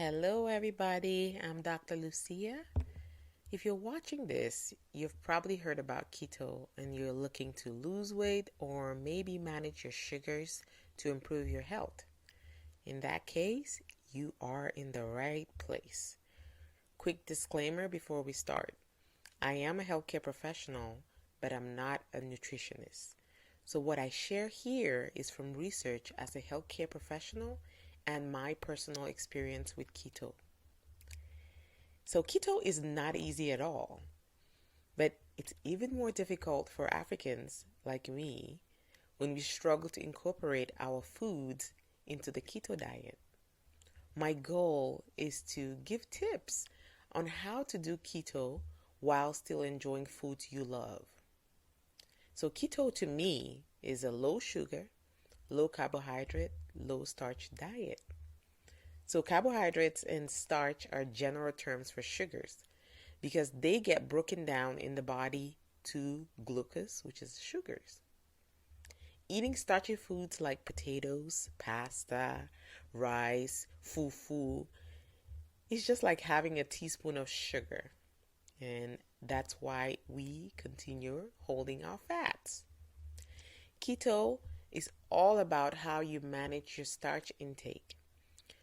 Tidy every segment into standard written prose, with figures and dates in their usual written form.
Hello, everybody. I'm Dr. Lucia. If you're watching this, you've probably heard about keto and you're looking to lose weight or maybe manage your sugars to improve your health. In that case, you are in the right place. Quick disclaimer before we start. I am a healthcare professional, but I'm not a nutritionist. So what I share here is from research as a healthcare professional and my personal experience with keto. So keto is not easy at all, but it's even more difficult for Africans like me when we struggle to incorporate our foods into the keto diet. My goal is to give tips on how to do keto while still enjoying foods you love. So keto to me is a low sugar, low carbohydrate, low starch diet. So carbohydrates and starch are general terms for sugars because they get broken down in the body to glucose, which is sugars. Eating starchy foods like potatoes, pasta, rice, fufu is just like having a teaspoon of sugar. And that's why we continue holding our fats. Keto is all about how you manage your starch intake,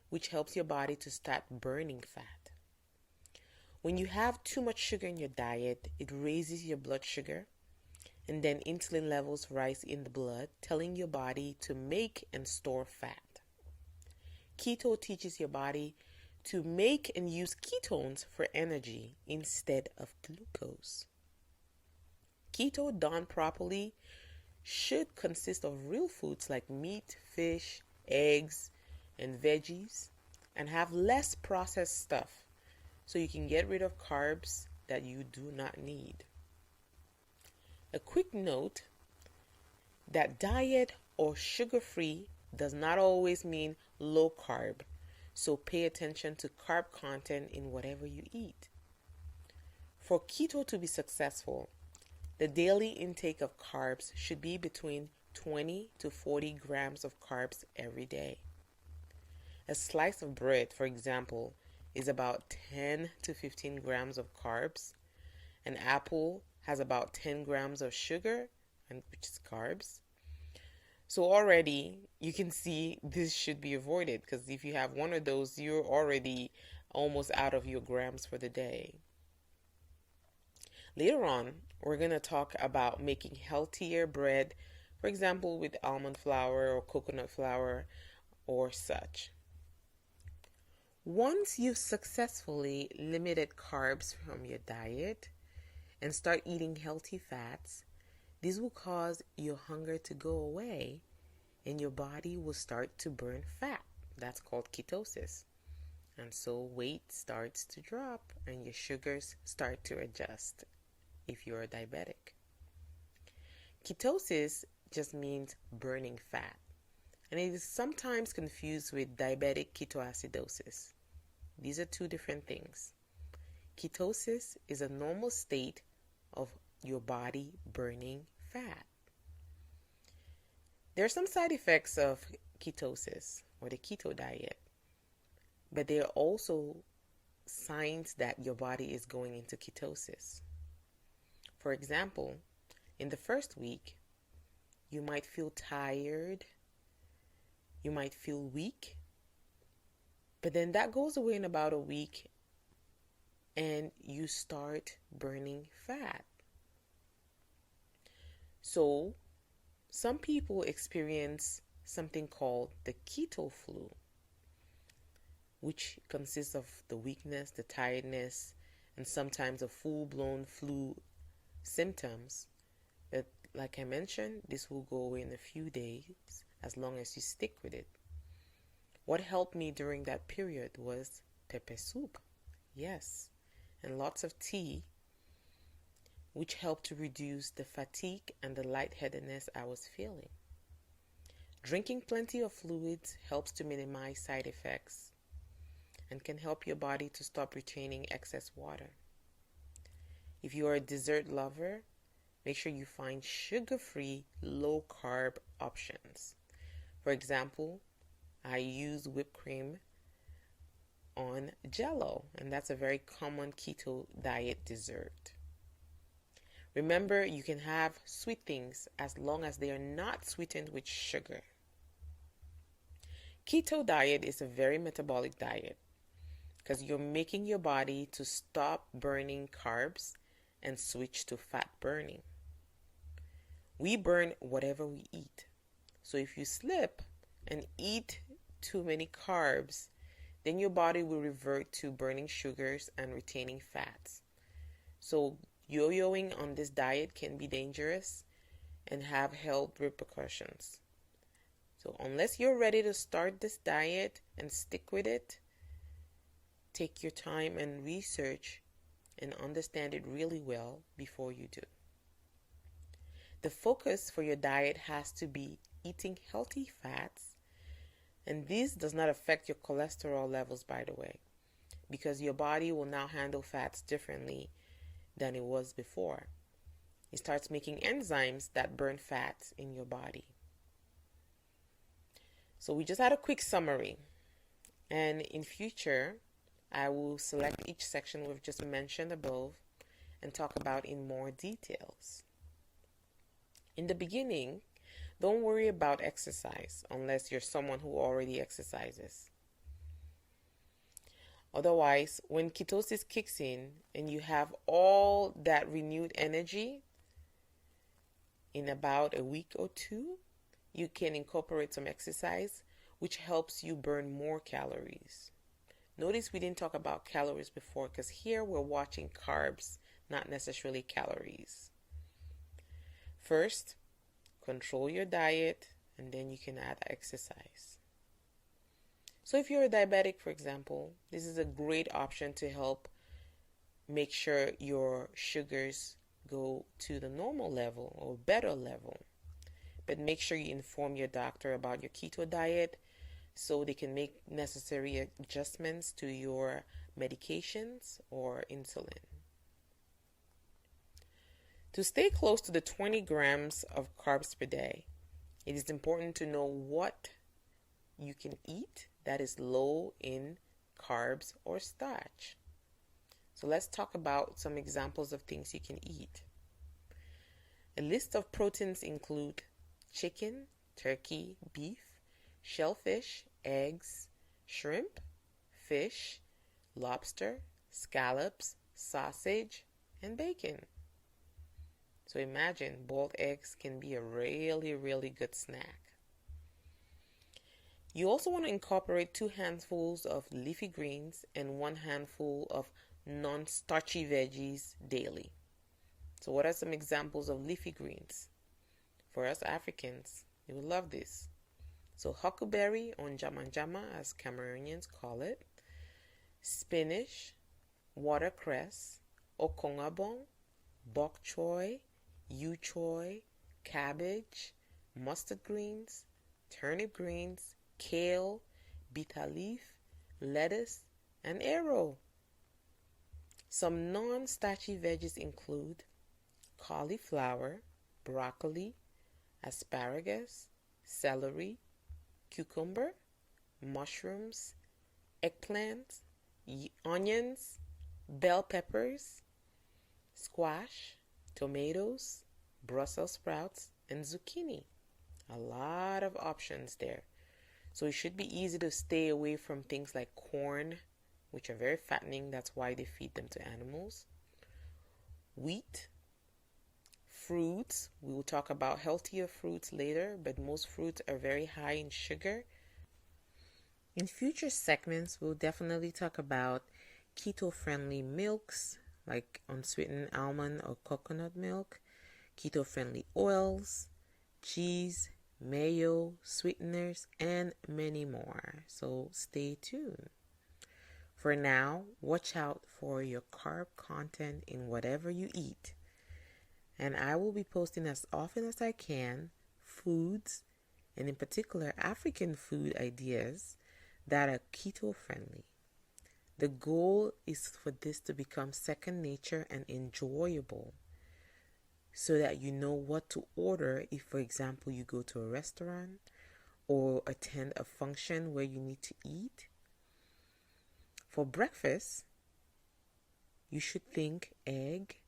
which helps your body to start burning fat. When you have too much sugar in your diet, it raises your blood sugar, and then insulin levels rise in the blood, telling your body to make and store fat. Keto teaches your body to make and use ketones for energy instead of glucose. Keto done properly should consist of real foods like meat, fish, eggs, and veggies, and have less processed stuff so you can get rid of carbs that you do not need. A quick note that diet or sugar-free does not always mean low carb, so pay attention to carb content in whatever you eat. For keto to be successful, the daily intake of carbs should be between 20 to 40 grams of carbs every day. A slice of bread, for example, is about 10 to 15 grams of carbs. An apple has about 10 grams of sugar, which is carbs. So already you can see this should be avoided because if you have one of those, you're already almost out of your grams for the day. Later on, we're going to talk about making healthier bread, for example, with almond flour or coconut flour or such. Once you've successfully limited carbs from your diet and start eating healthy fats, this will cause your hunger to go away and your body will start to burn fat. That's called ketosis. And so weight starts to drop and your sugars start to adjust if you're a diabetic. Ketosis just means burning fat, and it is sometimes confused with diabetic ketoacidosis. These are two different things. Ketosis is a normal state of your body burning fat. There are some side effects of ketosis or the keto diet, but there are also signs that your body is going into ketosis. For example, in the first week, you might feel tired, you might feel weak, but then that goes away in about a week and you start burning fat. So, some people experience something called the Keto Flu, which consists of the weakness, the tiredness, and sometimes a full-blown flu symptoms. But like I mentioned, this will go away in a few days as long as you stick with it. What helped me during that period was pepper soup, yes, and lots of tea, which helped to reduce the fatigue and the lightheadedness I was feeling. Drinking plenty of fluids helps to minimize side effects and can help your body to stop retaining excess water. If you are a dessert lover, make sure you find sugar-free, low-carb options. For example, I use whipped cream on Jello, and that's a very common keto diet dessert. Remember, you can have sweet things as long as they are not sweetened with sugar. Keto diet is a very metabolic diet because you're making your body to stop burning carbs and switch to fat burning. We burn whatever we eat. So if you slip and eat too many carbs, then your body will revert to burning sugars and retaining fats. So yo-yoing on this diet can be dangerous and have health repercussions. So unless you're ready to start this diet and stick with it, take your time and research and understand it really well before you do. The focus for your diet has to be eating healthy fats, and this does not affect your cholesterol levels, by the way, because your body will now handle fats differently than it was before. It starts making enzymes that burn fats in your body. So we just had a quick summary, and in future I will select each section we've just mentioned above and talk about in more details. In the beginning, don't worry about exercise unless you're someone who already exercises. Otherwise, when ketosis kicks in and you have all that renewed energy, in about a week or two, you can incorporate some exercise, which helps you burn more calories. Notice we didn't talk about calories before because here we're watching carbs, not necessarily calories. First, control your diet, and then you can add exercise. So if you're a diabetic, for example, this is a great option to help make sure your sugars go to the normal level or better level. But make sure you inform your doctor about your keto diet so they can make necessary adjustments to your medications or insulin. To stay close to the 20 grams of carbs per day, it is important to know what you can eat that is low in carbs or starch. So let's talk about some examples of things you can eat. A list of proteins include chicken, turkey, beef, shellfish, eggs, shrimp, fish, lobster, scallops, sausage, and bacon. So imagine boiled eggs can be a really, really good snack. You also want to incorporate 2 handfuls of leafy greens and 1 handful of non-starchy veggies daily. So what are some examples of leafy greens? For us Africans, you will love this. So huckleberry, or njama, as Cameroonians call it, spinach, watercress, okongabong, bok choy, yu choy, cabbage, mustard greens, turnip greens, kale, bitter leaf, lettuce, and arrow. Some non-starchy veggies include cauliflower, broccoli, asparagus, celery, cucumber, mushrooms, eggplant, onions, bell peppers, squash, tomatoes, Brussels sprouts, and zucchini. A lot of options there. So it should be easy to stay away from things like corn, which are very fattening. That's why they feed them to animals. Wheat, fruits. We will talk about healthier fruits later, but most fruits are very high in sugar. In future segments, we'll definitely talk about keto-friendly milks, like unsweetened almond or coconut milk, keto-friendly oils, cheese, mayo, sweeteners, and many more. So stay tuned. For now, watch out for your carb content in whatever you eat. And I will be posting as often as I can foods, and in particular African food ideas that are keto friendly. The goal is for this to become second nature and enjoyable so that you know what to order if, for example, you go to a restaurant or attend a function where you need to eat. For breakfast, you should think egg,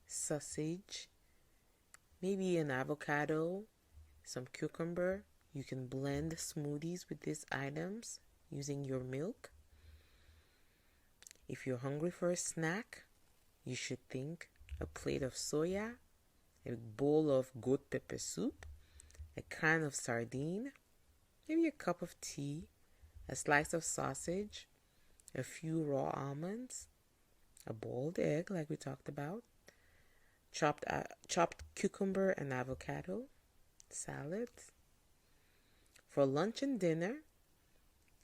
sausage, maybe an avocado, some cucumber. You can blend smoothies with these items using your milk. If you're hungry for a snack, you should think a plate of soya, a bowl of goat pepper soup, a can of sardine, maybe a cup of tea, a slice of sausage, a few raw almonds, a boiled egg like we talked about, chopped cucumber and avocado, salad. For lunch and dinner,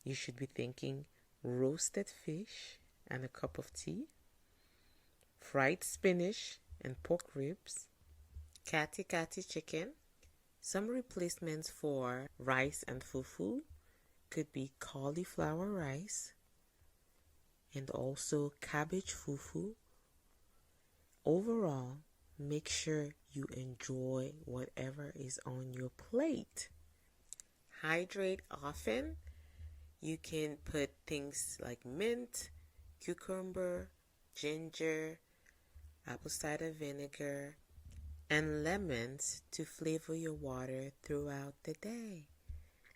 you should be thinking roasted fish and a cup of tea, fried spinach and pork ribs, kati kati chicken. Some replacements for rice and fufu could be cauliflower rice and also cabbage fufu. Overall, make sure you enjoy whatever is on your plate. Hydrate often. You can put things like mint, cucumber, ginger, apple cider vinegar, and lemons to flavor your water throughout the day.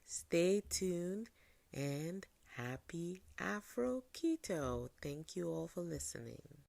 Stay tuned and happy Afro Keto. Thank you all for listening.